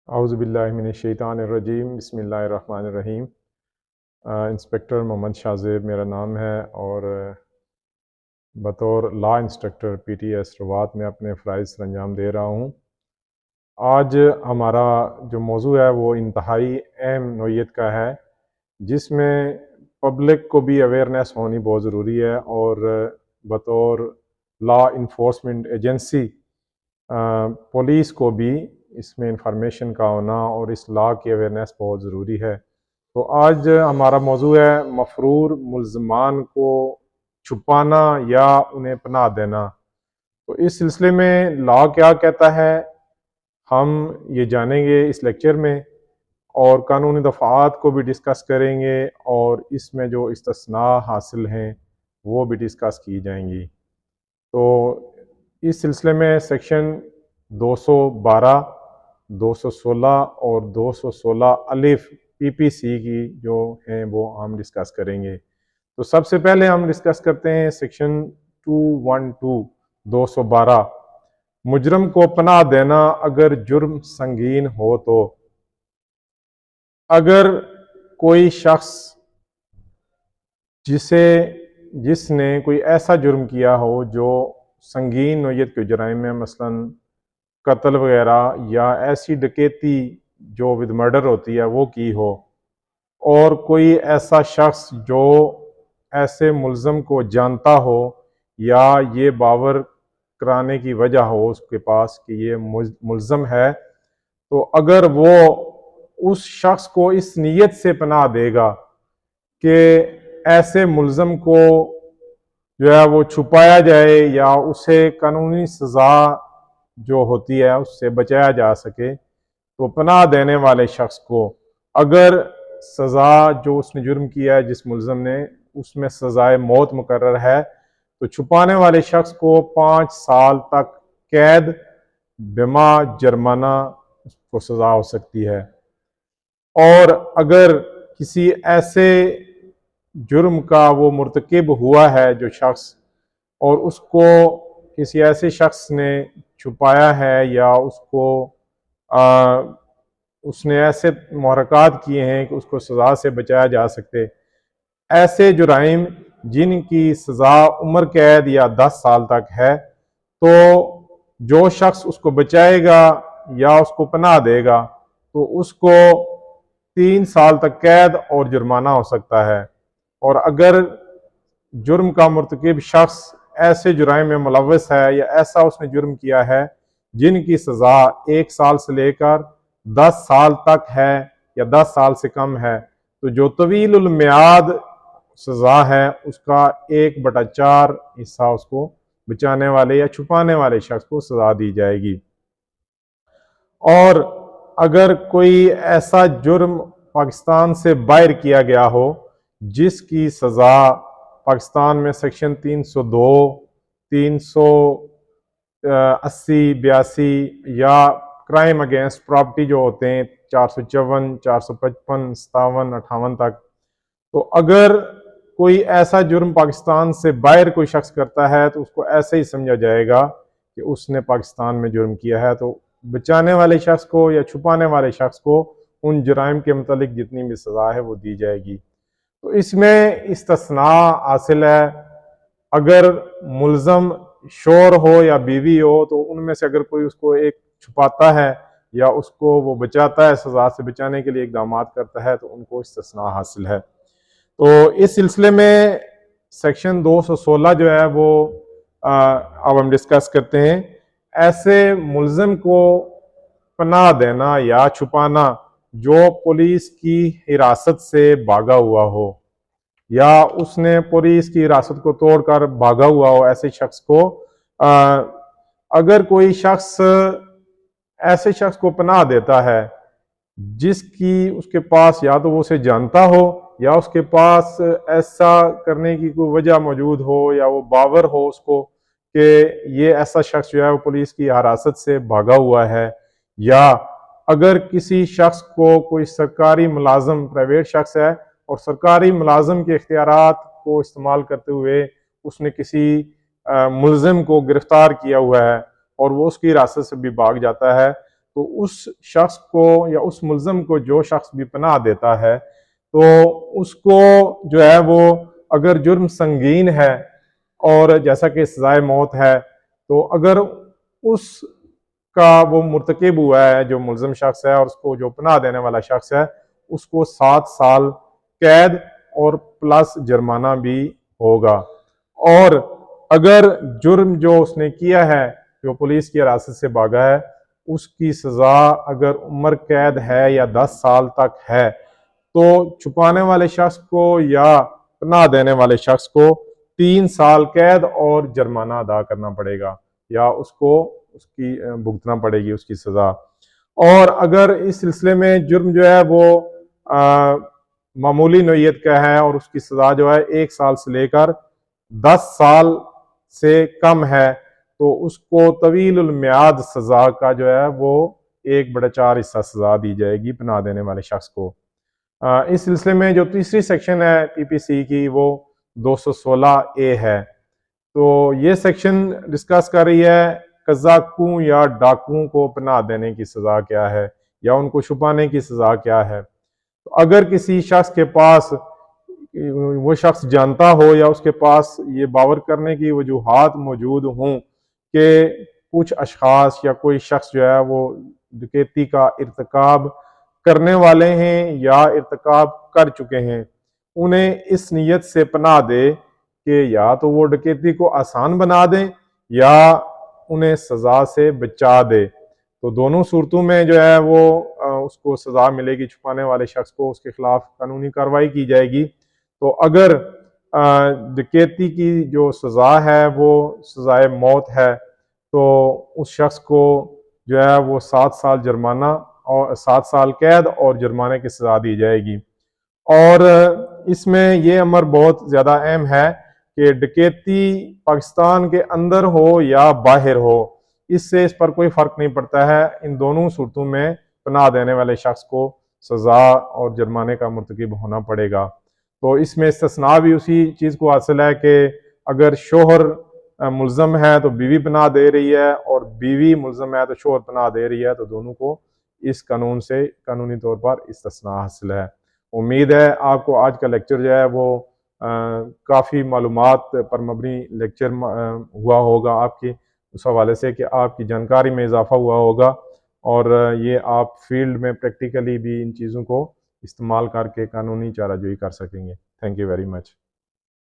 औज़ुबिल्लाहिमिनश्शैतानिर्रजीम बिस्मिल्लाहिर्रहमानिर्रहीम। इंस्पेक्टर मोहम्मद शाहज़ेब मेरा नाम है और बतौर लॉ इंस्ट्रक्टर पीटीएस रवात में अपने फ़राइज़ सरअंजाम दे रहा हूँ। आज हमारा जो मौजू है वो इंतहाई अहम नौइयत का है, जिसमें पब्लिक को भी अवेयरनेस होनी बहुत ज़रूरी है और बतौर लॉ इन्फोर्समेंट एजेंसी पुलिस को भी इसमें इंफॉर्मेशन का होना और इस लॉ की अवेयरनेस बहुत ज़रूरी है। तो आज हमारा मौजू है मफरूर मुल्ज़मान को छुपाना या उन्हें पनाह देना। तो इस सिलसिले में लॉ क्या कहता है, हम ये जानेंगे इस लेक्चर में और कानूनी दफ़ात को भी डिस्कस करेंगे और इसमें जो इस्तिस्ना हासिल हैं वो भी डिस्कस की जाएंगी। तो इस सिलसिले में सेक्शन 212, 216 और 216 अलिफ पीपीसी की जो हैं वो हम डिस्कस करेंगे। तो सबसे पहले हम डिस्कस करते हैं सेक्शन 212 212, मुजरम को पनाह देना अगर जुर्म संगीन हो। तो अगर कोई शख्स जिसने कोई ऐसा जुर्म किया हो जो संगीन नौइयत के जुराइम में मसलन कत्ल वगैरह या ऐसी डकैती जो विद मर्डर होती है वो की हो, और कोई ऐसा शख्स जो ऐसे मुल्ज़म को जानता हो या ये बावर कराने की वजह हो उसके पास कि ये मुल्ज़म है, तो अगर वो उस शख्स को इस नीयत से पनाह देगा कि ऐसे मुल्ज़म को जो है वो छुपाया जाए या उसे कानूनी सज़ा जो होती है उससे बचाया जा सके, तो पनाह देने वाले शख्स को अगर सज़ा जो उसने जुर्म किया है जिस मुल्ज़म ने उसमें सज़ाए मौत मुकर्रर है, तो छुपाने वाले शख्स को 5 साल तक कैद बिमा जुर्माना उसको सज़ा हो सकती है। और अगर किसी ऐसे जुर्म का वो मुर्तकिब हुआ है जो शख्स, और उसको किसी ऐसे शख्स ने छुपाया है या उसने ऐसे मुहरक़ात किए हैं कि उसको सज़ा से बचाया जा सकते, ऐसे जुराइम जिनकी सज़ा उम्र कैद या 10 साल तक है, तो जो शख्स उसको बचाएगा या उसको पनाह देगा तो उसको 3 साल तक कैद और जुर्माना हो सकता है। और अगर जुर्म का मुर्तकिब शख्स ऐसे जुराइम में मुलव्वस है या ऐसा उसने जुर्म किया है जिनकी सज़ा 1 साल से लेकर 10 साल तक है या 10 साल से कम है, तो जो तवीलुल मियाद सज़ा है उसका 1/4 हिस्सा उसको बचाने वाले या छुपाने वाले शख्स को सज़ा दी जाएगी। और अगर कोई ऐसा जुर्म पाकिस्तान से बाहर किया गया हो जिसकी सज़ा पाकिस्तान में सेक्शन 302, 380, 82 या क्राइम अगेंस्ट प्रॉपर्टी जो होते हैं 454, 455, 57, 58 तक, तो अगर कोई ऐसा जुर्म पाकिस्तान से बाहर कोई शख्स करता है तो उसको ऐसे ही समझा जाएगा कि उसने पाकिस्तान में जुर्म किया है। तो बचाने वाले शख्स को या छुपाने वाले शख्स को उन जुराइम के मुतालिक जितनी भी सज़ा है वो दी जाएगी। तो इसमें इस्तिस्ना हासिल है, अगर मुल्ज़म शोर हो या बीवी हो तो उनमें से अगर कोई उसको एक छुपाता है या उसको वो बचाता है, सज़ा से बचाने के लिए इक़दाम करता है, तो उनको इस्तिस्ना हासिल है। तो इस सिलसिले में सेक्शन 216 जो है वो अब हम डिस्कस करते हैं। ऐसे मुल्ज़म को पनाह देना या छुपाना जो पुलिस की हिरासत से भागा हुआ हो या उसने पुलिस की हिरासत को तोड़कर भागा हुआ हो, ऐसे शख्स को अगर कोई शख्स ऐसे शख्स को पनाह देता है जिसकी उसके पास या तो वो उसे जानता हो या उसके पास ऐसा करने की कोई वजह मौजूद हो या वो बावर हो उसको कि ये ऐसा शख्स जो है वो पुलिस की हिरासत से भागा हुआ है, या अगर किसी शख्स को कोई सरकारी मुलाजम प्राइवेट शख्स है और सरकारी मुलाजम के इख्तियारात को इस्तेमाल करते हुए उसने किसी मुल्ज़िम को गिरफ्तार किया हुआ है और वो उसकी हिरासत से भी भाग जाता है, तो उस शख्स को या उस मुल्ज़म को जो शख्स भी पनाह देता है तो उसको जो है वो अगर जुर्म संगीन है और जैसा कि सजाए मौत है, तो अगर उसका वो मुर्तकिब हुआ है, जो मुल्ज़म शख्स है और उसको जो पनाह देने वाला शख्स है, उसको 7 साल कैद और प्लस जुर्माना भी होगा। और अगर जुर्म जो उसने किया है, जो पुलिस की हिरासत से भागा है, उसकी सज़ा अगर उम्र कैद है या 10 साल तक है, तो छुपाने वाले शख्स को या पनाह देने वाले शख्स को 3 साल कैद और जुर्माना अदा करना पड़ेगा या उसको उसकी भुगतना पड़ेगी उसकी सज़ा। और अगर इस सिलसिले में जुर्म जो है वो मामूली नौइयत का है और उसकी सज़ा जो है 1 साल से लेकर 10 साल से कम है, तो उसको तवीलुल मियाद सज़ा का जो है वो 1/4 हिस्सा सज़ा दी जाएगी पनाह देने वाले शख्स को। इस सिलसिले में जो तीसरी सेक्शन है पीपीसी की वो 216A है। तो ये सेक्शन डिस्कस कर रही है कज़ाकों या डाकुओं को पनाह देने की सज़ा क्या है या उनको छुपाने की सज़ा क्या है। तो अगर किसी शख्स के पास वो शख्स जानता हो या उसके पास ये बावर करने की वजूहात मौजूद हों कि कुछ अशखास या कोई शख्स जो है वो डकैती का इर्तिकाब करने वाले हैं या इर्तिकाब कर चुके हैं, उन्हें इस नीयत से पनाह दे कि या तो वो डकैती को आसान बना दें या उन्हें सज़ा से बचा दे। तो दोनों सूरतों में जो है वो उसको सज़ा मिलेगी, छुपाने वाले शख्स को उसके खिलाफ कानूनी कार्रवाई की जाएगी। तो अगर डकैती की जो सज़ा है वो सज़ाए मौत है, तो उस शख्स को जो है वो 7 साल जुर्माना और 7 साल कैद और जुर्माने की सज़ा दी जाएगी। और इसमें ये अमर बहुत ज़्यादा अहम है कि डकैती पाकिस्तान के अंदर हो या बाहर हो, इससे इस पर कोई फ़र्क नहीं पड़ता है। इन दोनों सूरतों में पनाह देने वाले शख्स को सज़ा और जुर्माने का मुर्तकिब होना पड़ेगा। तो इसमें इस्तिस्ना भी उसी चीज़ को हासिल है कि अगर शोहर मुल्ज़म है तो बीवी पनाह दे रही है और बीवी मुल्ज़म है तो शोहर पनाह दे रही है, तो दोनों को इस कानून से कानूनी तौर पर इस्तिस्ना हासिल है। उम्मीद है आपको आज का लेक्चर जो है वो काफ़ी मालूमात पर मबनी लेक्चर हुआ होगा आपकी, उस हवाले से कि आपकी जानकारी में इजाफ़ा हुआ होगा और ये आप फील्ड में प्रैक्टिकली भी इन चीज़ों को इस्तेमाल करके कानूनी चाराजोई कर सकेंगे। Thank you very much.